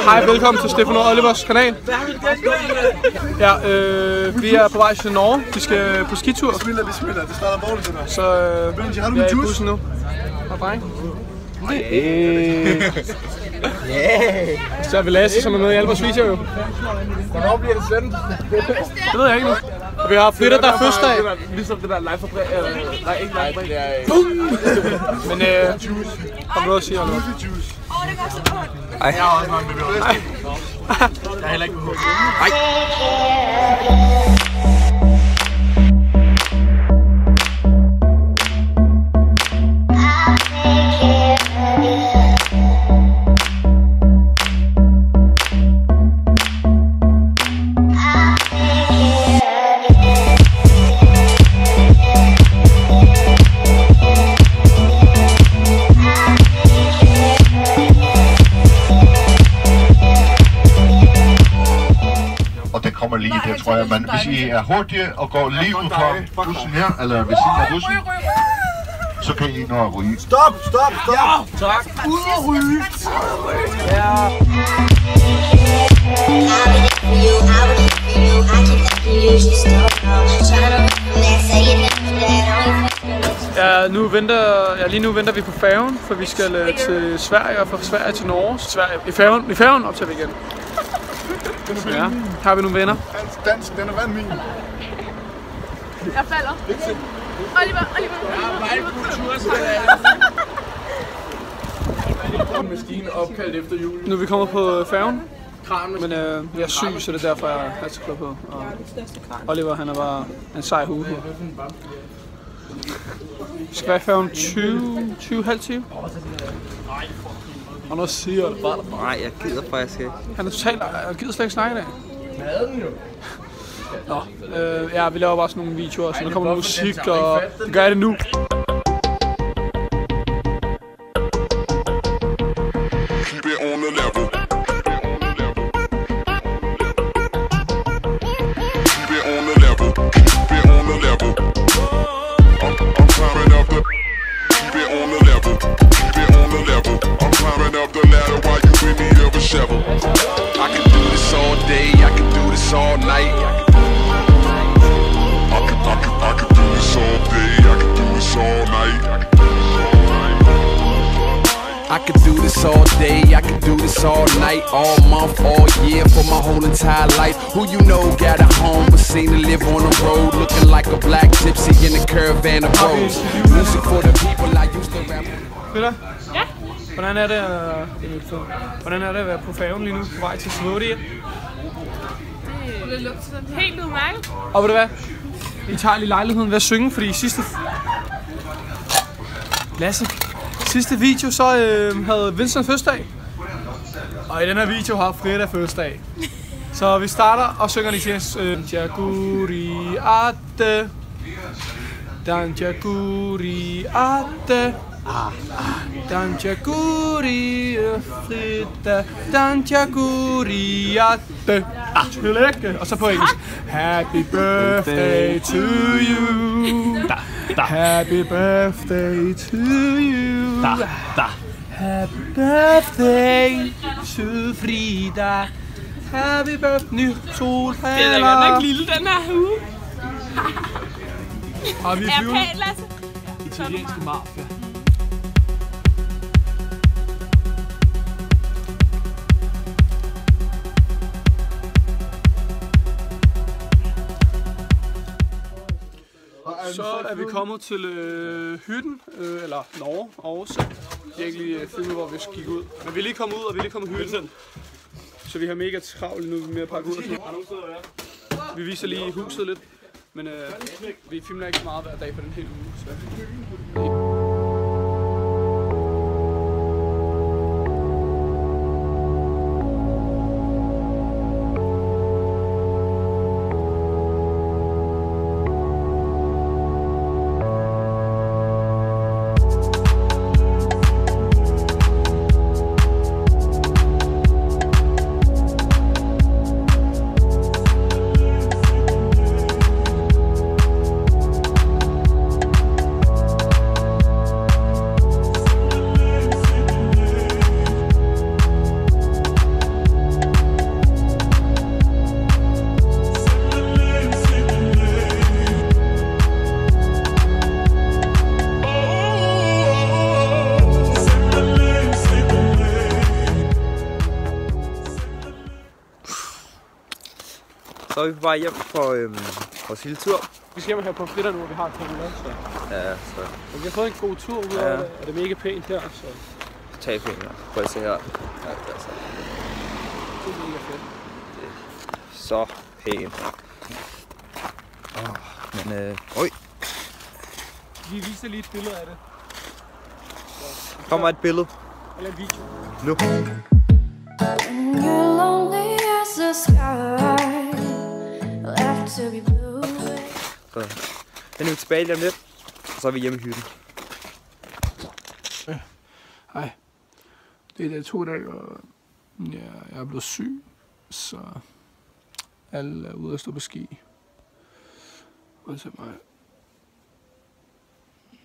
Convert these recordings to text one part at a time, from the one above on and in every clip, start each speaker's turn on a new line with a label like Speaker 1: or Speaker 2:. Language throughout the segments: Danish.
Speaker 1: Hej, velkommen til Stefan og Olivers kanal. Ja, vi er på vej til Norge. Vi skal på skitur.
Speaker 2: Det starter dårligt, det der.
Speaker 1: Så vi er i bussen nu. Og dreng. Så er vi Lasse, som er med i alle vores videoer jo.
Speaker 2: Hvornår bliver det sendt?
Speaker 1: Det ved jeg ikke nu. Og vi har Fritter, der er fødselsdag.
Speaker 2: Ligesom det der live-fabrik. Nej, ikke live-fabrik.
Speaker 1: Men har du noget at sige, Oliver?
Speaker 3: Det går så godt.
Speaker 2: Jeg har også mange med det. Jeg er heller ikke med hovedet.
Speaker 4: Lige det, tror jeg, men hvis I er hurtige og går lige ud fra bussen her, eller ved siden af bussen, så kan I nå at ryge.
Speaker 2: Stop! Ja, tak! Ud og ryge!
Speaker 1: Ja. Ja, lige nu venter vi på færgen, for vi skal til Sverige og fra Sverige til Norge. I færgen optager vi igen. Ja, her har vi nogle venner.
Speaker 2: Dansk, den er vand min.
Speaker 3: Jeg falder. Oliver.
Speaker 2: Maskine opkaldt efter jul.
Speaker 1: Nu er vi kommet på færgen. Men jeg er syg, så det er derfor, jeg er så klog på. Og Oliver, han er bare en sej hue. Vi skal være i færgen 20. Og nu siger det bare.
Speaker 5: Nej, jeg gider faktisk ikke.
Speaker 1: Han er totalt, jeg gider slet ikke snakke i dag. Nå, ja, vi laver bare sådan nogle videoer, så der kommer musik, og det gør jeg det nu.
Speaker 6: Keep it on the level. Keep it on the level. Keep it on the level. I'm climbing up the. Keep it on the level. Keep it on the level. I'm climbing up the ladder while you in the other shovel. I can do this all day. I can do this all night. I can do this all day. I can do this all night. I can do this all day, I can do this all night, all month, all year, for my whole entire life. Who you know got a home, but seen to live on the road, looking like a black gypsy in a caravan of rose. Music for the people I used to rap.
Speaker 1: Peter?
Speaker 3: Ja?
Speaker 1: Hvordan er det at være på færgen lige nu, på vej til Sverige?
Speaker 3: Det lugter helt udmærket.
Speaker 1: Og ved du hvad? I tager lige lejligheden ved at synge, fordi sidste video så havde Vincent fødselsdag. Og i den her video har Frida fødselsdag. Så vi starter og synger lige til Danjaguri Ate. Danjaguri Ate. Danjaguri Frida. Danjaguri Ate. Tillykke. Og så på engelsk. Happy birthday to you. Happy birthday to you. Happy birthday to Frida. Happy birthday solhaler.
Speaker 3: Det er da godt nok lille, den her hue.
Speaker 1: Og vi
Speaker 3: er pænt, Lasse.
Speaker 1: Italienske mafia. Så er vi kommet til hytten, eller Norge, Aarhus. Jeg har ikke lige filmet, hvor vi gik ud. Men vi er lige kommet ud, og vi er lige kommet i hytten. Så vi har mega travlt nu med at pakke ud og sådan. Vi viser lige huset lidt, men vi filmer ikke så meget hver dag på den hele uge. Så.
Speaker 5: Så er vi på vej hjem fra vores lille tur.
Speaker 1: Vi skal hjem her på fritter nu, hvor vi har kamera, så...
Speaker 5: Ja, så...
Speaker 1: Men vi har fået en god tur ud over det, og det er mega pænt her, så...
Speaker 5: Tag pænt her. Prøv at se her. Ja,
Speaker 1: det er mega fedt.
Speaker 5: Det er så pænt. Men øj.
Speaker 1: Vi viser lige et billede af det.
Speaker 5: Kommer et billede.
Speaker 1: Eller en video.
Speaker 5: Nu. Så den er vi tilbage lige om lidt, og så er vi hjemme i hytten.
Speaker 1: Hej. Det er 2 dage, og jeg er blevet syg, så alle er ude at stå på ski. Og så mig.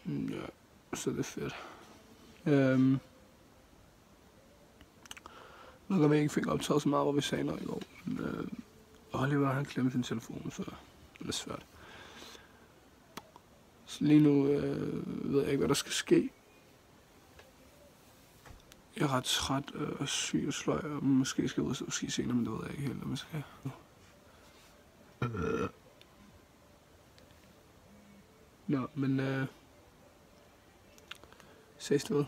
Speaker 1: Ja, så det er fedt. Nu kan vi ikke fik optaget så meget, hvor vi sagde noget i går. Men Oliver han klemte sin telefon, så det er svært. Så lige nu ved jeg ikke, hvad der skal ske. Jeg er ret træt og syg og sløj, og måske skal jeg ud og ski senere, men det ved jeg ikke helt, om jeg skal. Nå, men ses det ved.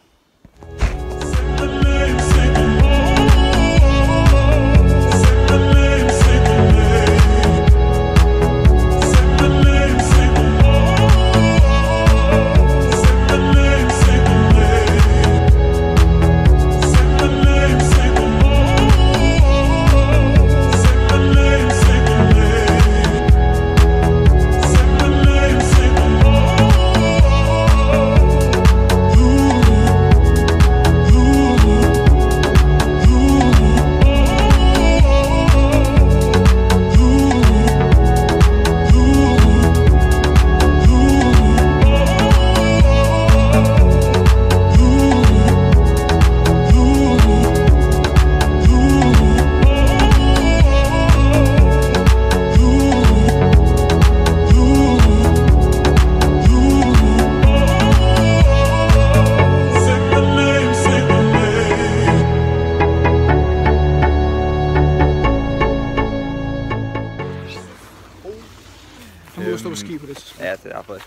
Speaker 1: Stå på ski på det.
Speaker 5: Ja, det er derfor.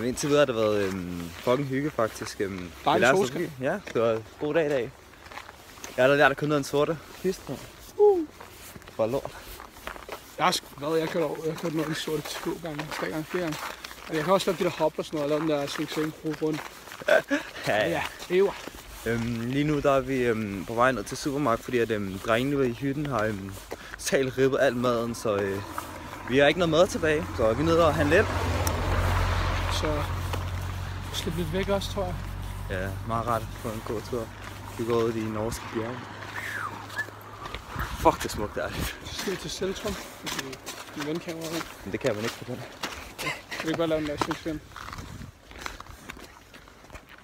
Speaker 5: Indtil videre har det været fucking hygge faktisk.
Speaker 1: Dejlig solskin.
Speaker 5: Ja, det var en god dag i dag. Jeg har lært at køre ned en sorte pist. For lort.
Speaker 1: Jeg kørte ned en sorte 2 gange, 3 gange, 4 gange. Og jeg kan også lave de der hop og sådan noget, og lave den der swing rundt. Ja, ever.
Speaker 5: Lige nu der er vi på vej ned til supermarked, fordi at drengene i hytten har totalt ribbet alt maden, så vi har ikke noget mad tilbage, så vi er nede og handle ind.
Speaker 1: Så slip lidt væk også, tror jeg.
Speaker 5: Ja, meget rart på en god tur. Vi går ud i de norske bjerge. Fuck, det er smukt dejligt.
Speaker 1: Så skal vi til centrum, fordi min ven kan ud.
Speaker 5: Men det kan man ikke på den.
Speaker 1: Vi kan godt lave en der swing.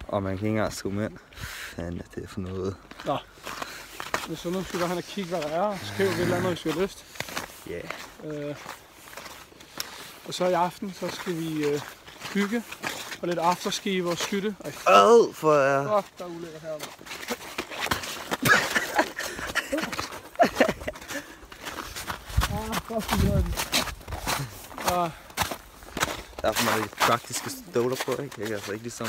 Speaker 5: Og man kan ikke engang zoome ind. Fanden, det er for noget.
Speaker 1: Nå. Hvis så nu skal vi bare hen og kigge, hvad der er, og skrive et eller andet, hvis vi har lyst.
Speaker 5: Ja. Yeah.
Speaker 1: Og så i aften, så skal vi hygge og lidt afterski i vores hytte.
Speaker 5: For ja.
Speaker 1: Fuck, der er ulækkert heroppe.
Speaker 5: Der er for meget praktiske støvler på, ikke? Jeg kan altså ikke ligesom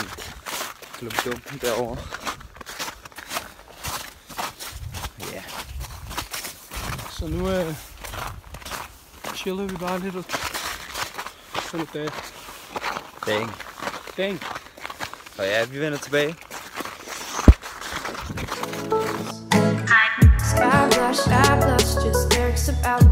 Speaker 5: klumpe derovre. Ja. Yeah.
Speaker 1: Så nu chiller vi bare lidt og sådan et dag. Dang.
Speaker 5: Og ja, vi vender tilbage.
Speaker 7: Sky blush, just lyrics about